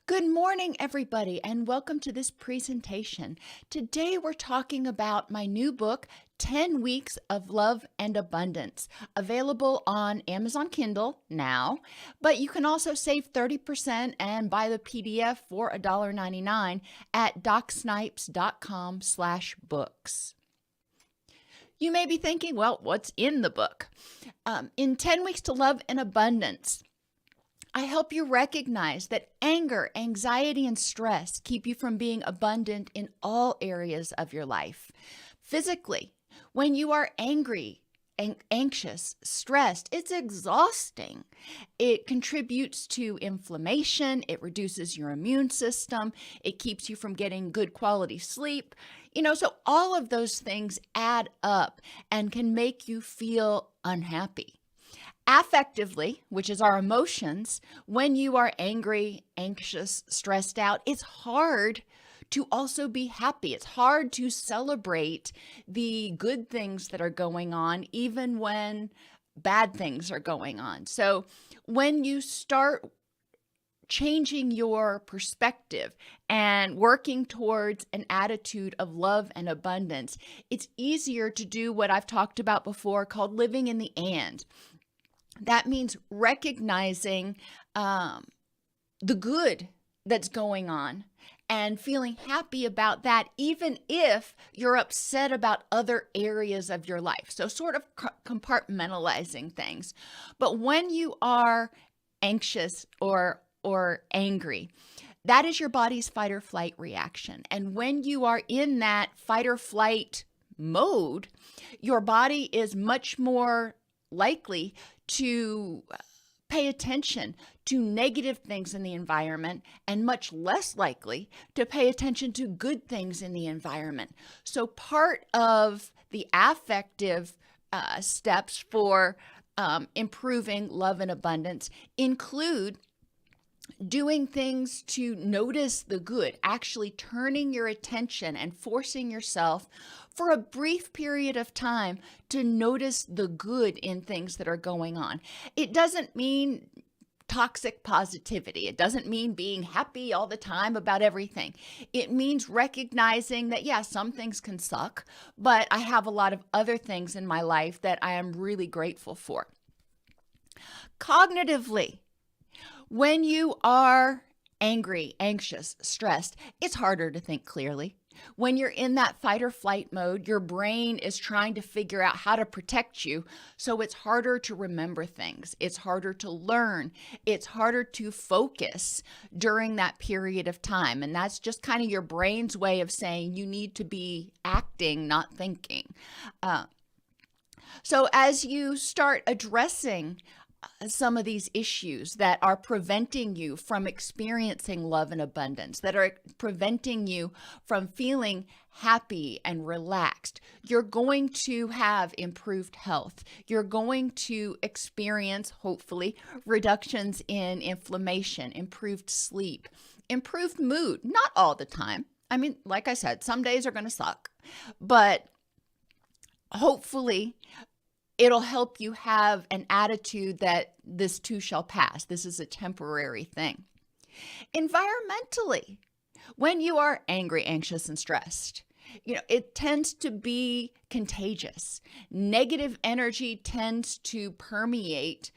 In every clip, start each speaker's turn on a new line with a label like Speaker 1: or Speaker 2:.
Speaker 1: Good morning, everybody, and welcome to this presentation. Today, we're talking about my new book, 10 Weeks of Love and Abundance, available on Amazon Kindle now, but you can also save 30% and buy the PDF for $1.99 at docsnipes.com/books. You may be thinking, well, what's in the book? In 10 Weeks to Love and Abundance, I help you recognize that anger, anxiety, and stress keep you from being abundant in all areas of your life. Physically, when you are angry, anxious, stressed, it's exhausting. It contributes to inflammation, it reduces your immune system, it keeps you from getting good quality sleep. So all of those things add up and can make you feel unhappy. Affectively, which is our emotions, when you are angry, anxious, stressed out, it's hard to also be happy. It's hard to celebrate the good things that are going on, even when bad things are going on. So when you start changing your perspective and working towards an attitude of love and abundance, it's easier to do what I've talked about before called living in the and. That means recognizing the good that's going on and feeling happy about that, even if you're upset about other areas of your life. So sort of compartmentalizing things. But when you are anxious or angry, that is your body's fight or flight reaction. And when you are in that fight or flight mode, your body is much more likely to pay attention to negative things in the environment and much less likely to pay attention to good things in the environment. So part of the affective steps for improving love and abundance include doing things to notice the good, actually turning your attention and forcing yourself for a brief period of time to notice the good in things that are going on. It doesn't mean toxic positivity. It doesn't mean being happy all the time about everything. It means recognizing that, yeah, some things can suck, but I have a lot of other things in my life that I am really grateful for. Cognitively, when you are angry, anxious, stressed, it's harder to think clearly. When you're in that fight or flight mode, your brain is trying to figure out how to protect you, so it's harder to remember things. It's harder to learn. It's harder to focus during that period of time. And that's just kind of your brain's way of saying you need to be acting, not thinking. So as you start addressing some of these issues that are preventing you from experiencing love and abundance, that are preventing you from feeling happy and relaxed, you're going to have improved health. You're going to experience, hopefully, reductions in inflammation, improved sleep, improved mood. Not all the time. I mean, like I said, some days are going to suck, but hopefully it'll help you have an attitude that this too shall pass. This is a temporary thing. Environmentally, when you are angry, anxious, and stressed, it tends to be contagious. Negative energy tends to permeate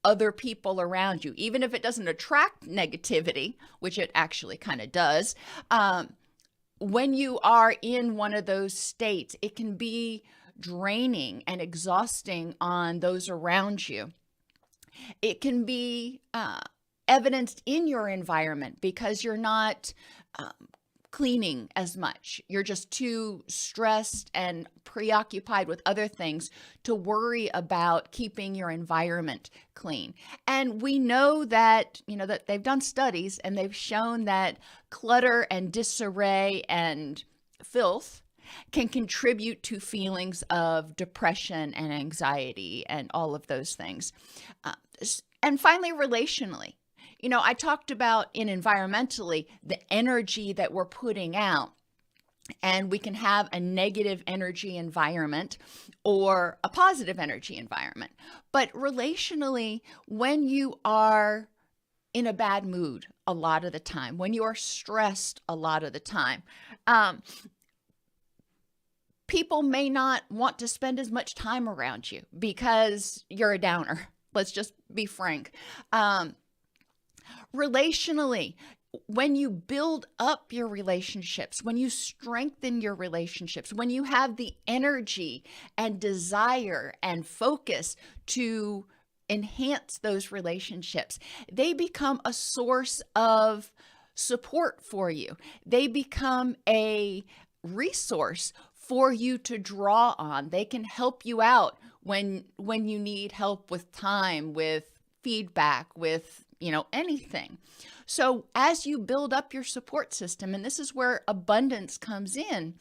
Speaker 1: other people around you, even if it doesn't attract negativity, which it actually kind of does. When you are in one of those states, it can be draining and exhausting on those around you. It can be evidenced in your environment because you're not cleaning as much. You're just too stressed and preoccupied with other things to worry about keeping your environment clean. And we know that, that they've done studies and they've shown that clutter and disarray and filth can contribute to feelings of depression and anxiety and all of those things. And finally, relationally, I talked about in environmentally the energy that we're putting out, and we can have a negative energy environment or a positive energy environment. But relationally, when you are in a bad mood a lot of the time, when you are stressed a lot of the time. People may not want to spend as much time around you because you're a downer. Let's just be frank. Relationally, when you build up your relationships, when you strengthen your relationships, when you have the energy and desire and focus to enhance those relationships, they become a source of support for you. They become a resource for you to draw on. They can help you out when you need help with time, with feedback, with anything. So as you build up your support system, and this is where abundance comes in,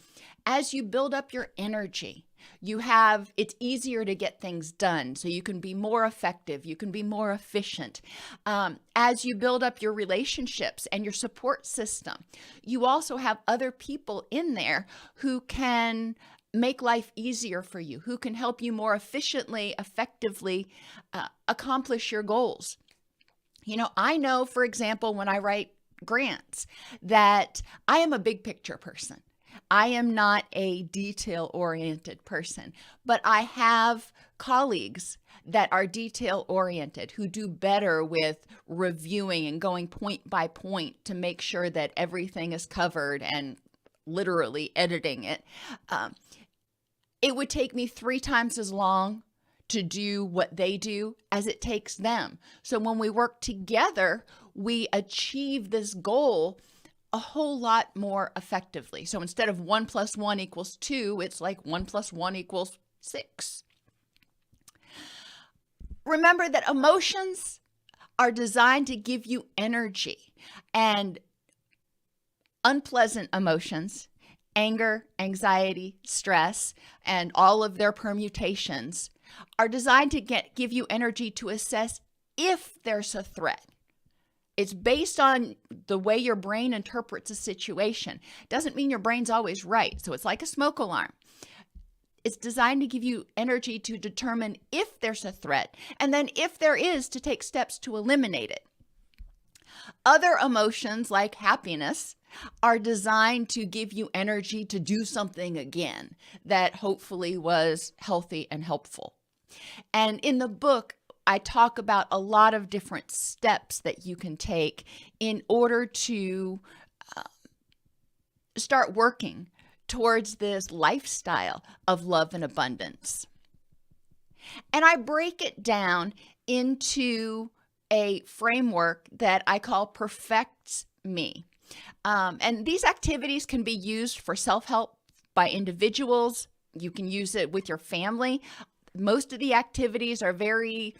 Speaker 1: as you build up your energy, it's easier to get things done. So you can be more effective. You can be more efficient. As you build up your relationships and your support system, you also have other people in there who can make life easier for you, who can help you more efficiently, effectively accomplish your goals. I know, for example, when I write grants, that I am a big picture person. I am not a detail-oriented person, but I have colleagues that are detail-oriented who do better with reviewing and going point by point to make sure that everything is covered and literally editing it. It would take me 3 times as long to do what they do as it takes them. So when we work together, we achieve this goal a whole lot more effectively. So instead of 1 + 1 = 2, it's like 1 + 1 = 6. Remember that emotions are designed to give you energy, and unpleasant emotions, anger, anxiety, stress, and all of their permutations are designed to give you energy to assess if there's a threat. It's based on the way your brain interprets a situation. Doesn't mean your brain's always right. So it's like a smoke alarm. It's designed to give you energy to determine if there's a threat, and then if there is, to take steps to eliminate it. Other emotions, like happiness, are designed to give you energy to do something again that hopefully was healthy and helpful. And in the book, I talk about a lot of different steps that you can take in order to start working towards this lifestyle of love and abundance. And I break it down into a framework that I call Perfect Me. And these activities can be used for self-help by individuals. You can use it with your family. Most of the activities are very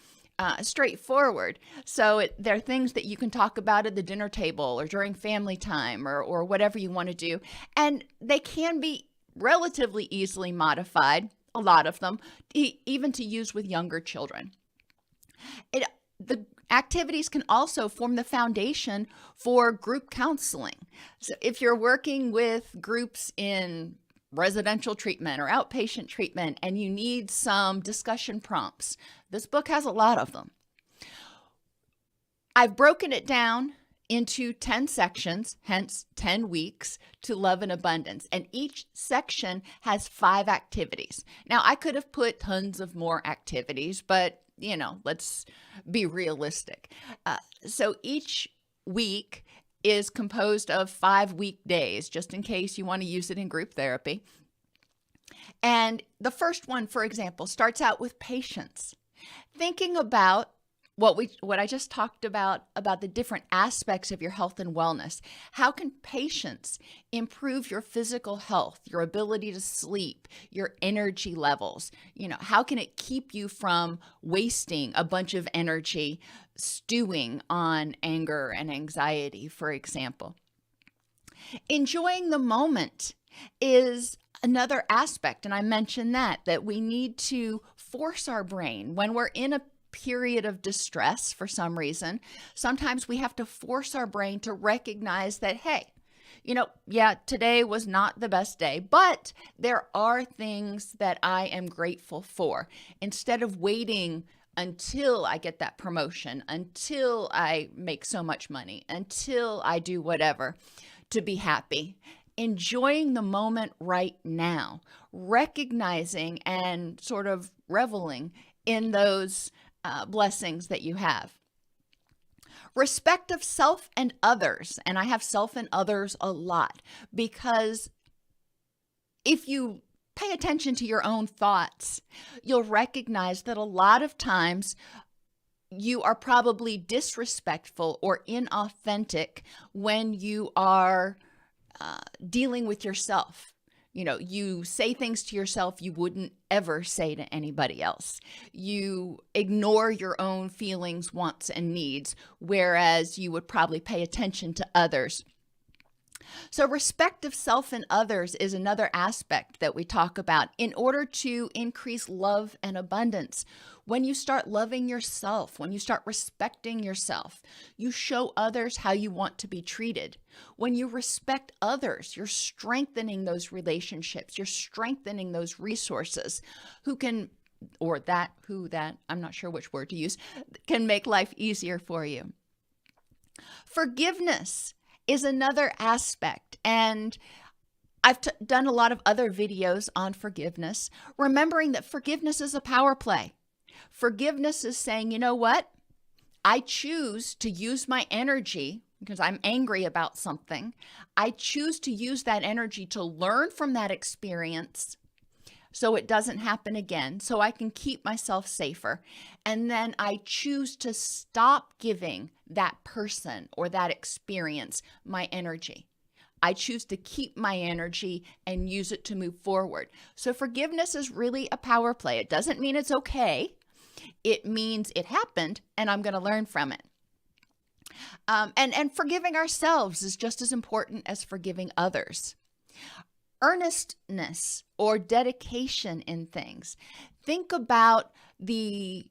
Speaker 1: straightforward. So they're things that you can talk about at the dinner table or during family time or whatever you want to do. And they can be relatively easily modified, a lot of them, even to use with younger children. The activities can also form the foundation for group counseling. So if you're working with groups in residential treatment or outpatient treatment and you need some discussion prompts, this book has a lot of them. I've broken it down into 10 sections, hence 10 weeks to love and abundance. And each section has 5 activities. Now, I could have put tons of more activities, but let's be realistic. So each week is composed of 5 weekdays, just in case you want to use it in group therapy. And the first one, for example, starts out with patience. Thinking about what I just talked about the different aspects of your health and wellness. How can patience improve your physical health, your ability to sleep, your energy levels? How can it keep you from wasting a bunch of energy stewing on anger and anxiety, for example? Enjoying the moment is another aspect, and I mentioned that we need to force our brain when we're in a period of distress for some reason. Sometimes we have to force our brain to recognize that, hey, today was not the best day, but there are things that I am grateful for. Instead of waiting until I get that promotion, until I make so much money, until I do whatever to be happy. Enjoying the moment right now, recognizing and sort of reveling in those blessings that you have. Respect of self and others. And I have self and others a lot, because if you pay attention to your own thoughts, you'll recognize that a lot of times you are probably disrespectful or inauthentic when you are dealing with yourself. You know, you say things to yourself you wouldn't ever say to anybody else. You ignore your own feelings, wants, and needs, whereas you would probably pay attention to others. So respect of self and others is another aspect that we talk about in order to increase love and abundance. When you start loving yourself, when you start respecting yourself, you show others how you want to be treated. When you respect others, you're strengthening those relationships, you're strengthening those resources I'm not sure which word to use, can make life easier for you. Forgiveness is another aspect, and I've done a lot of other videos on forgiveness, remembering that forgiveness is a power play. Forgiveness is saying, you know what? I choose to use my energy because I'm angry about something. I choose to use that energy to learn from that experience so it doesn't happen again, so I can keep myself safer. And then I choose to stop giving that person or that experience my energy. I choose to keep my energy and use it to move forward. So forgiveness is really a power play. It doesn't mean it's okay. It means it happened and I'm going to learn from it. And forgiving ourselves is just as important as forgiving others. Earnestness or dedication in things. Think about the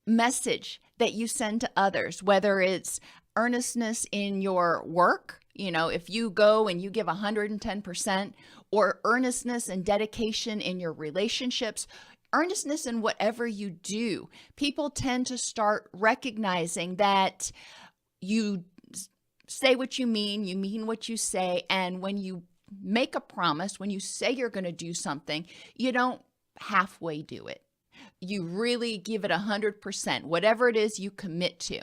Speaker 1: message that you send to others, whether it's earnestness in your work, you know, if you go and you give 110%, or earnestness and dedication in your relationships, earnestness in whatever you do. People tend to start recognizing that you say what you mean what you say, and when you make a promise, when you say you're going to do something, you don't halfway do it. You really give it 100%, whatever it is you commit to.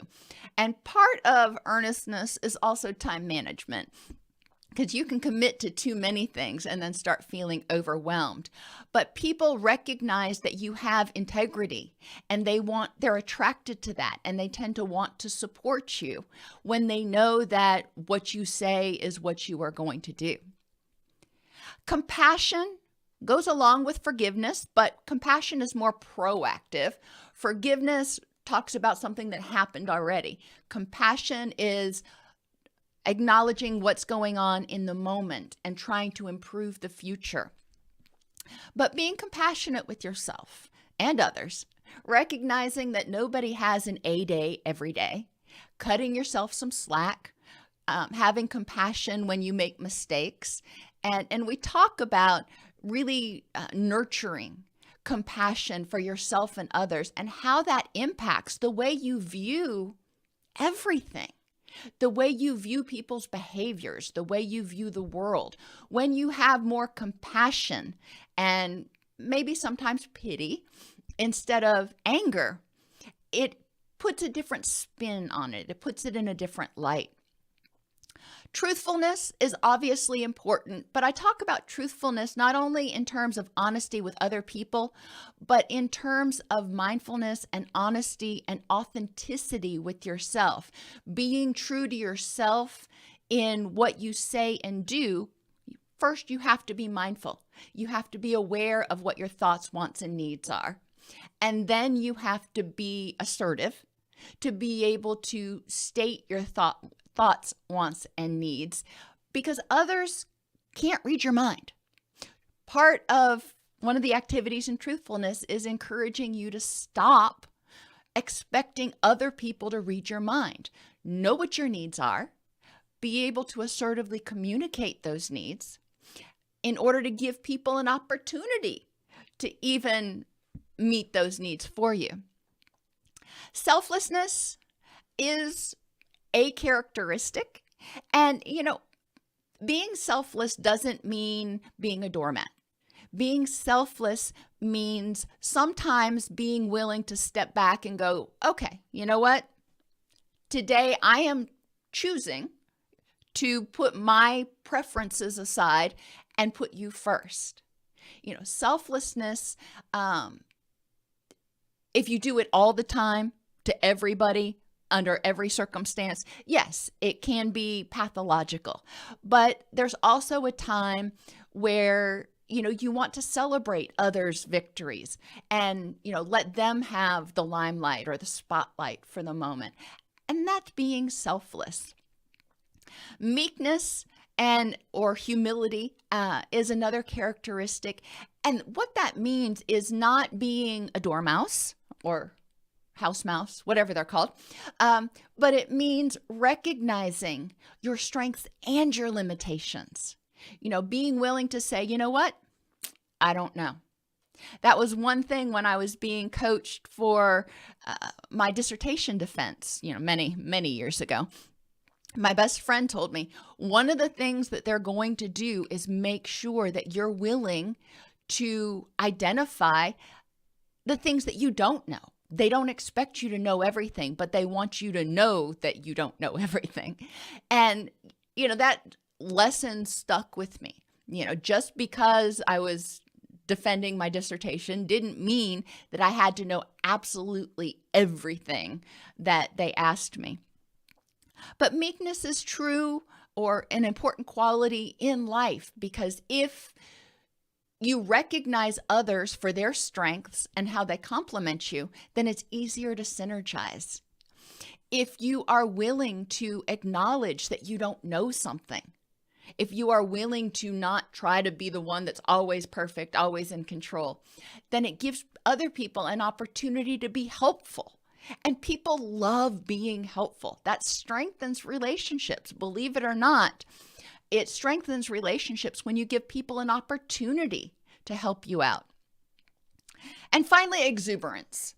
Speaker 1: And part of earnestness is also time management, because you can commit to too many things and then start feeling overwhelmed. But people recognize that you have integrity, and they're attracted to that, and they tend to want to support you when they know that what you say is what you are going to do. Compassion goes along with forgiveness, but compassion is more proactive. Forgiveness talks about something that happened already. Compassion is acknowledging what's going on in the moment and trying to improve the future. But being compassionate with yourself and others, recognizing that nobody has an A day every day, cutting yourself some slack, having compassion when you make mistakes. And we talk about really nurturing compassion for yourself and others, and how that impacts the way you view everything. The way you view people's behaviors, the way you view the world. When you have more compassion and maybe sometimes pity instead of anger, it puts a different spin on it. It puts it in a different light. Truthfulness is obviously important, but I talk about truthfulness not only in terms of honesty with other people, but in terms of mindfulness and honesty and authenticity with yourself. Being true to yourself in what you say and do. First, you have to be mindful. You have to be aware of what your thoughts, wants, and needs are. And then you have to be assertive to be able to state your thoughts, wants, and needs, because others can't read your mind. Part of one of the activities in truthfulness is encouraging you to stop expecting other people to read your mind. Know what your needs are, be able to assertively communicate those needs in order to give people an opportunity to even meet those needs for you. Selflessness is a characteristic. And, being selfless doesn't mean being a doormat. Being selfless means sometimes being willing to step back and go, okay, you know what? Today I am choosing to put my preferences aside and put you first. Selflessness, if you do it all the time to everybody, under every circumstance, yes, it can be pathological. But there's also a time where, you want to celebrate others' victories and, let them have the limelight or the spotlight for the moment. And that's being selfless. Meekness or humility is another characteristic. And what that means is not being a dormouse or house mouse, whatever they're called. But it means recognizing your strengths and your limitations. Being willing to say, you know what? I don't know. That was one thing when I was being coached for my dissertation defense, many, many years ago. My best friend told me one of the things that they're going to do is make sure that you're willing to identify the things that you don't know. They don't expect you to know everything, but they want you to know that you don't know everything. And, that lesson stuck with me. Just because I was defending my dissertation didn't mean that I had to know absolutely everything that they asked me. But meekness is true or an important quality in life, because if you recognize others for their strengths and how they complement you, then it's easier to synergize. If you are willing to acknowledge that you don't know something, if you are willing to not try to be the one that's always perfect, always in control, then it gives other people an opportunity to be helpful. And people love being helpful. That strengthens relationships. Believe it or not, it strengthens relationships when you give people an opportunity to help you out. And finally, exuberance.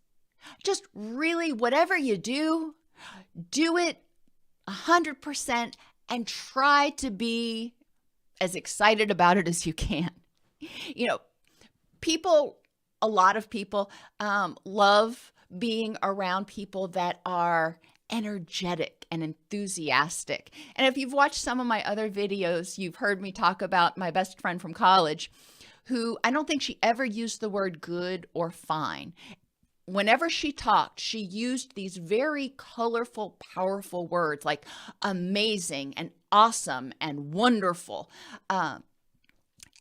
Speaker 1: Just really, whatever you do it 100% and try to be as excited about it as you can. A lot of people love being around people that are energetic and enthusiastic. And if you've watched some of my other videos, you've heard me talk about my best friend from college, who I don't think she ever used the word good or fine. Whenever she talked, she used these very colorful, powerful words like amazing and awesome and wonderful.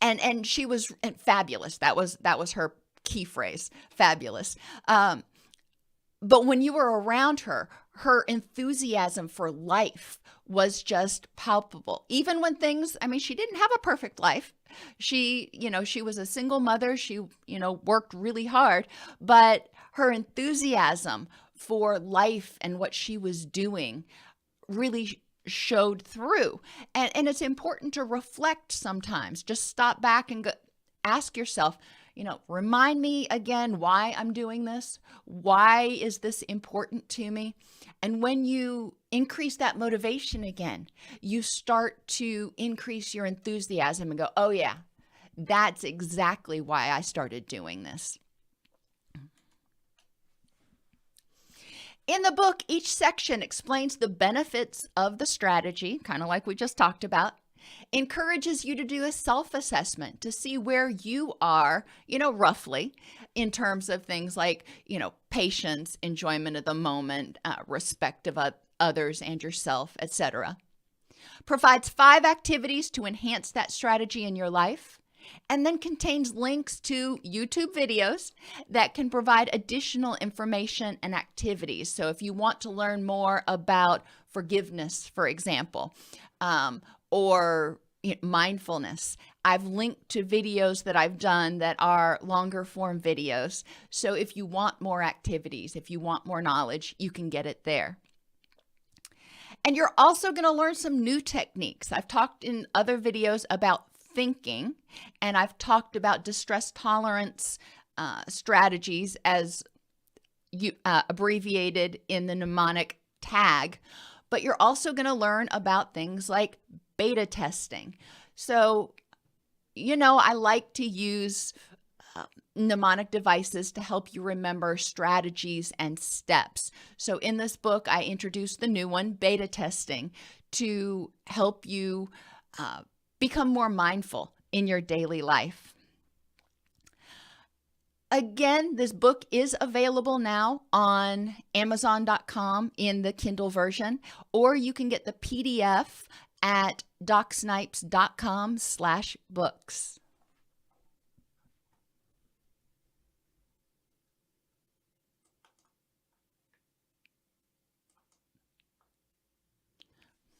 Speaker 1: And she was fabulous. That was her key phrase, fabulous. But when you were around her, her enthusiasm for life was just palpable. Even when she didn't have a perfect life. She was a single mother. She, worked really hard, but her enthusiasm for life and what she was doing really showed through. And it's important to reflect sometimes. Just stop back and ask yourself, remind me again why I'm doing this. Why is this important to me? And when you increase that motivation again, you start to increase your enthusiasm and go, oh yeah, that's exactly why I started doing this. In the book, each section explains the benefits of the strategy, kind of like we just talked about, encourages you to do a self-assessment to see where you are, roughly in terms of things like, patience, enjoyment of the moment, respect of others and yourself, etc. Provides 5 activities to enhance that strategy in your life, and then contains links to YouTube videos that can provide additional information and activities. So if you want to learn more about forgiveness, for example, or mindfulness, I've linked to videos that I've done that are longer form videos. So if you want more activities, if you want more knowledge, you can get it there. And you're also going to learn some new techniques. I've talked in other videos about thinking, and I've talked about distress tolerance strategies as abbreviated in the mnemonic tag, but you're also going to learn about things like beta testing. So, I like to use mnemonic devices to help you remember strategies and steps. So in this book, I introduced the new one, beta testing, to help you become more mindful in your daily life. Again, this book is available now on Amazon.com in the Kindle version, or you can get the PDF at DocSnipes.com/books.